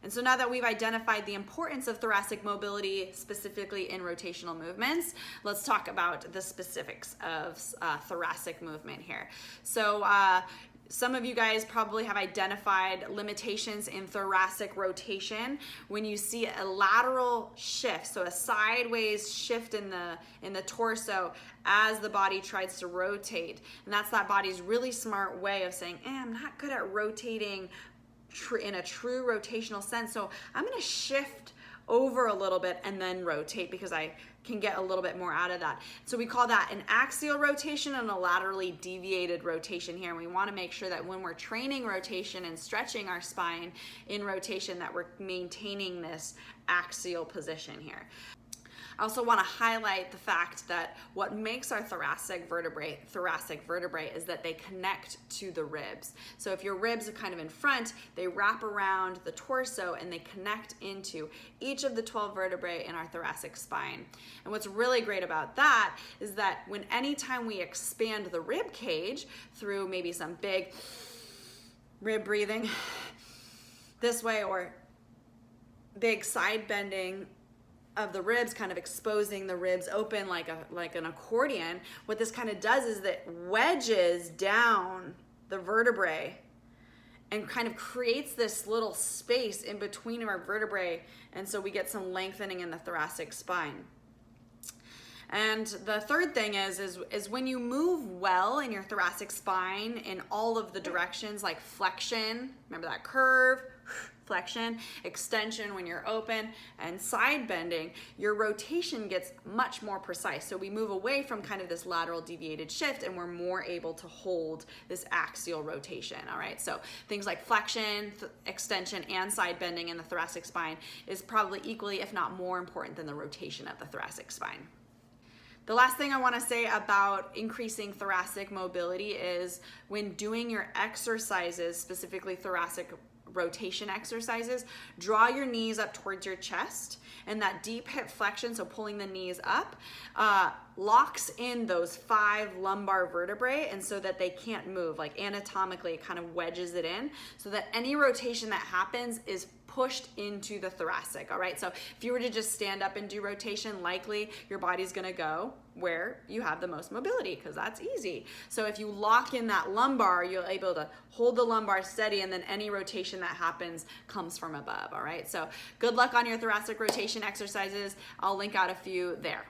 And so now that we've identified the importance of thoracic mobility, specifically in rotational movements, let's talk about the specifics of thoracic movement here. So some of you guys probably have identified limitations in thoracic rotation when you see a lateral shift, so a sideways shift in the torso as the body tries to rotate. And that's that body's really smart way of saying, I'm not good at rotating in a true rotational sense, so I'm going to shift over a little bit and then rotate because I can get a little bit more out of that. So we call that an axial rotation and a laterally deviated rotation here. And we want to make sure that when we're training rotation and stretching our spine in rotation that we're maintaining this axial position here. I also want to highlight the fact that what makes our thoracic vertebrae is that they connect to the ribs. So if your ribs are kind of in front, they wrap around the torso and they connect into each of the 12 vertebrae in our thoracic spine. And what's really great about that is that anytime we expand the rib cage through maybe some big rib breathing this way or big side bending of the ribs, kind of exposing the ribs open like an accordion, what this kind of does is that wedges down the vertebrae and kind of creates this little space in between our vertebrae, and so we get some lengthening in the thoracic spine. And the third thing is when you move well in your thoracic spine in all of the directions, like flexion, remember that curve, flexion, extension when you're open, and side bending, your rotation gets much more precise. So we move away from kind of this lateral deviated shift and we're more able to hold this axial rotation, all right? So things like flexion, extension, and side bending in the thoracic spine is probably equally, if not more important than the rotation of the thoracic spine. The last thing I want to say about increasing thoracic mobility is when doing your exercises, specifically thoracic rotation exercises, draw your knees up towards your chest, and that deep hip flexion, so pulling the knees up, locks in those 5 lumbar vertebrae, and so that they can't move. Like anatomically, it kind of wedges it in so that any rotation that happens is pushed into the thoracic, all right? So if you were to just stand up and do rotation, likely your body's gonna go where you have the most mobility, because that's easy. So if you lock in that lumbar, you're able to hold the lumbar steady, and then any rotation that happens comes from above, all right? So good luck on your thoracic rotation exercises. I'll link out a few there.